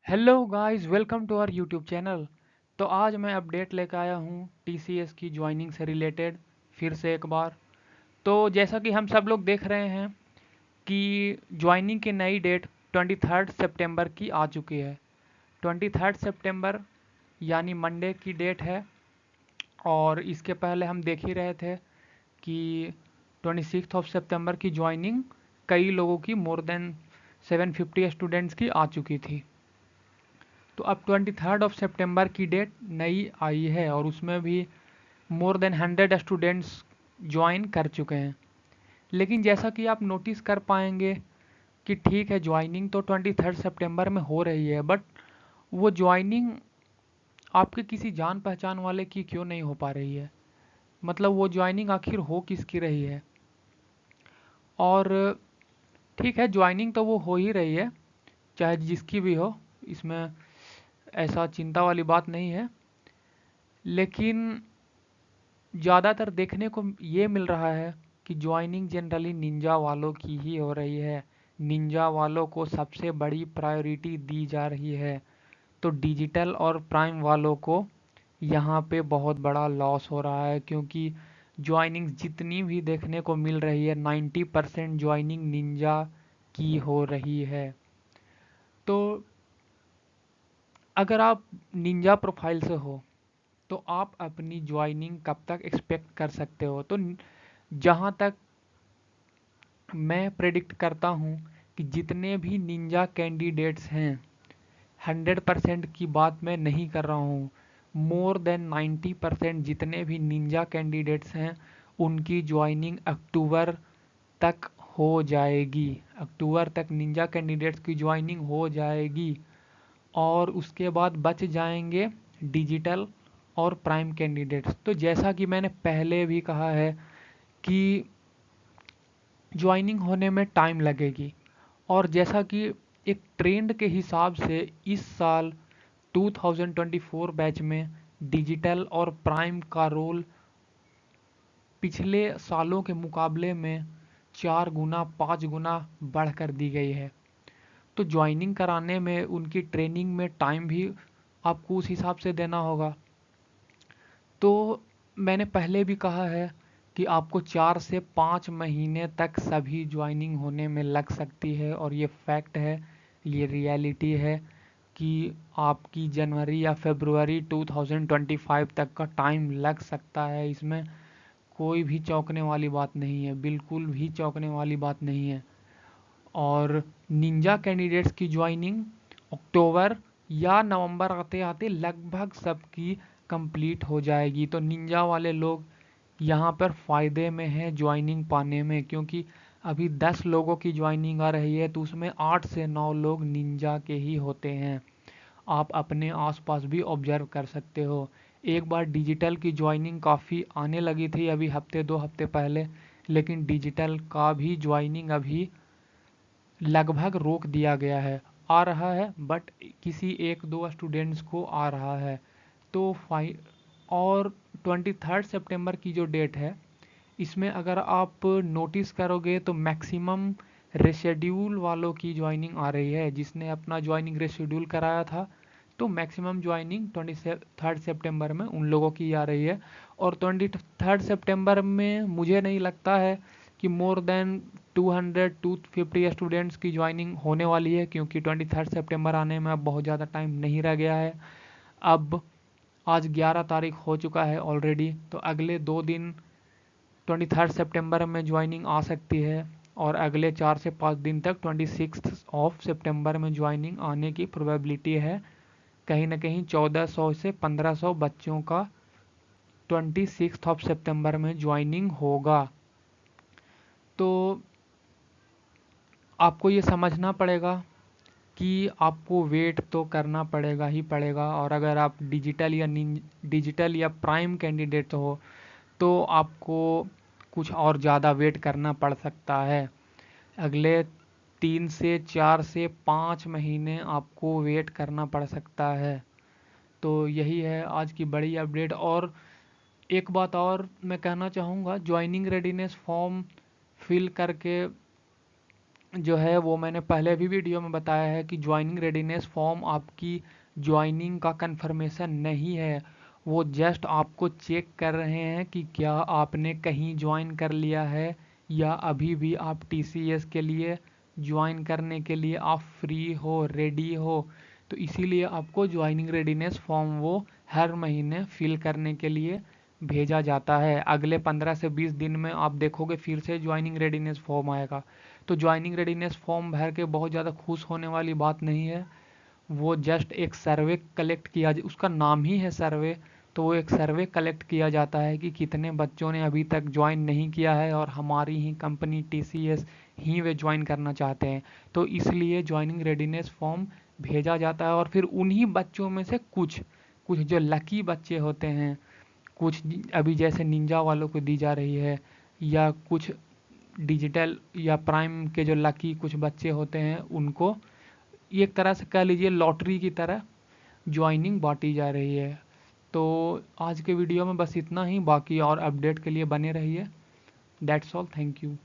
Hello guys, welcome to our YouTube channel. तो आज मैं अपडेट लेकर आया हूँ टीसीएस की ज्वाइनिंग से रिलेटेड फिर से एक बार। तो जैसा कि हम सब लोग देख रहे हैं कि ज्वाइनिंग की नई डेट 23 सितंबर की आ चुकी है। 23 सितंबर यानी मंडे की डेट है। और इसके पहले हम देख ही रहे थे कि 26 सितंबर की ज्वाइनिंग कई लोगों की मोर देन 750 स्टूडेंट्स की आ चुकी थी। तो अब 23 सितंबर की डेट नई आई है और उसमें भी मोर देन 100 स्टूडेंट्स ज्वाइन कर चुके हैं। लेकिन जैसा कि आप नोटिस कर पाएंगे कि ठीक है, ज्वाइनिंग तो 23 सितंबर में हो रही है, बट वो ज्वाइनिंग आपके किसी जान पहचान वाले की क्यों नहीं हो पा रही है। मतलब वो ज्वाइनिंग आखिर हो किसकी रही है। और ठीक है, ज्वाइनिंग तो वो हो ही रही है, चाहे जिसकी भी हो। इसमें ऐसा चिंता वाली बात नहीं है। लेकिन ज़्यादातर देखने को ये मिल रहा है कि ज्वाइनिंग जनरली निंजा वालों की ही हो रही है। निंजा वालों को सबसे बड़ी प्रायोरिटी दी जा रही है। तो डिजिटल और प्राइम वालों को यहाँ पे बहुत बड़ा लॉस हो रहा है, क्योंकि ज्वाइनिंग जितनी भी देखने को मिल रही है 90% ज्वाइनिंग निंजा की हो रही है। तो अगर आप निंजा प्रोफाइल से हो तो आप अपनी ज्वाइनिंग कब तक एक्सपेक्ट कर सकते हो। तो जहाँ तक मैं प्रेडिक्ट करता हूँ कि जितने भी निंजा कैंडिडेट्स हैं, 100% की बात मैं नहीं कर रहा हूँ, मोर देन 90% जितने भी निंजा कैंडिडेट्स हैं उनकी ज्वाइनिंग अक्टूबर तक हो जाएगी। अक्टूबर तक निंजा कैंडिडेट्स की ज्वाइनिंग हो जाएगी और उसके बाद बच जाएंगे डिजिटल और प्राइम कैंडिडेट्स। तो जैसा कि मैंने पहले भी कहा है कि ज्वाइनिंग होने में टाइम लगेगी। और जैसा कि एक ट्रेंड के हिसाब से इस साल 2024 बैच में डिजिटल और प्राइम का रोल पिछले सालों के मुकाबले में 4 गुना 5 गुना बढ़कर दी गई है। तो ज्वाइनिंग कराने में उनकी ट्रेनिंग में टाइम भी आपको उस हिसाब से देना होगा। तो मैंने पहले भी कहा है कि आपको 4 से 5 महीने तक सभी ज्वाइनिंग होने में लग सकती है, और ये फैक्ट है, ये रियलिटी है कि आपकी जनवरी या फरवरी 2025 तक का टाइम लग सकता है। इसमें कोई भी चौंकने वाली बात नहीं है, बिल्कुल भी चौंकने वाली बात नहीं है। और निंजा कैंडिडेट्स की ज्वाइनिंग अक्टूबर या नवंबर आते आते लगभग सबकी कंप्लीट हो जाएगी। तो निंजा वाले लोग यहाँ पर फ़ायदे में हैं ज्वाइनिंग पाने में, क्योंकि अभी 10 लोगों की ज्वाइनिंग आ रही है तो उसमें 8 से 9 लोग निंजा के ही होते हैं। आप अपने आसपास भी ऑब्जर्व कर सकते हो। एक बार डिजिटल की ज्वाइनिंग काफ़ी आने लगी थी अभी हफ्ते 2 हफ्ते पहले, लेकिन डिजिटल का भी ज्वाइनिंग अभी लगभग रोक दिया गया है। आ रहा है बट किसी एक दो स्टूडेंट्स को आ रहा है। तो और 23 सितंबर की जो डेट है, इसमें अगर आप नोटिस करोगे तो मैक्सिमम रेशेड्यूल वालों की ज्वाइनिंग आ रही है। जिसने अपना ज्वाइनिंग रेशेड्यूल कराया था तो मैक्सिमम ज्वाइनिंग 23 सितंबर में उन लोगों की आ रही है। और 23 सितंबर में मुझे नहीं लगता है कि मोर देन 200-250 स्टूडेंट्स की ज्वाइनिंग होने वाली है, क्योंकि 23 सितंबर आने में अब बहुत ज़्यादा टाइम नहीं रह गया है। अब आज 11 तारीख हो चुका है ऑलरेडी, तो अगले 2 दिन 23 सितंबर में ज्वाइनिंग आ सकती है, और अगले 4 से 5 दिन तक 26 सितंबर में ज्वाइनिंग आने की प्रोबेबिलिटी है। कहीं ना कहीं 1400 से 1500 बच्चों का 26 सितंबर में ज्वाइनिंग होगा। तो आपको ये समझना पड़ेगा कि आपको वेट तो करना पड़ेगा ही पड़ेगा। और अगर आप डिजिटल या प्राइम कैंडिडेट हो तो आपको कुछ और ज़्यादा वेट करना पड़ सकता है। अगले 3 से 4 से 5 महीने आपको वेट करना पड़ सकता है। तो यही है आज की बड़ी अपडेट। और एक बात और मैं कहना चाहूँगा, ज्वाइनिंग रेडीनेस फॉर्म फिल करके जो है वो मैंने पहले भी वीडियो में बताया है कि ज्वाइनिंग रेडीनेस फॉर्म आपकी ज्वाइनिंग का कंफर्मेशन नहीं है। वो जस्ट आपको चेक कर रहे हैं कि क्या आपने कहीं ज्वाइन कर लिया है या अभी भी आप टीसीएस के लिए ज्वाइन करने के लिए आप फ्री हो, रेडी हो। तो इसीलिए आपको ज्वाइनिंग रेडीनेस फॉर्म वो हर महीने फिल करने के लिए भेजा जाता है। अगले 15 से 20 दिन में आप देखोगे फिर से ज्वाइनिंग रेडीनेस फॉर्म आएगा। तो ज्वाइनिंग रेडीनेस फॉर्म भर के बहुत ज़्यादा खुश होने वाली बात नहीं है। वो जस्ट एक सर्वे कलेक्ट किया, उसका नाम ही है सर्वे। तो वो एक सर्वे कलेक्ट किया जाता है कि कितने बच्चों ने अभी तक ज्वाइन नहीं किया है और हमारी ही कंपनी टीसीएस ही वे ज्वाइन करना चाहते हैं। तो इसलिए ज्वाइनिंग रेडीनेस फॉर्म भेजा जाता है और फिर उन्हीं बच्चों में से कुछ कुछ जो लकी बच्चे होते हैं, कुछ अभी जैसे निंजा वालों को दी जा रही है, या कुछ डिजिटल या प्राइम के जो लकी कुछ बच्चे होते हैं उनको एक तरह से कह लीजिए लॉटरी की तरह ज्वाइनिंग बांटी जा रही है। तो आज के वीडियो में बस इतना ही, बाकी और अपडेट के लिए बने रहिए। That's all, thank you.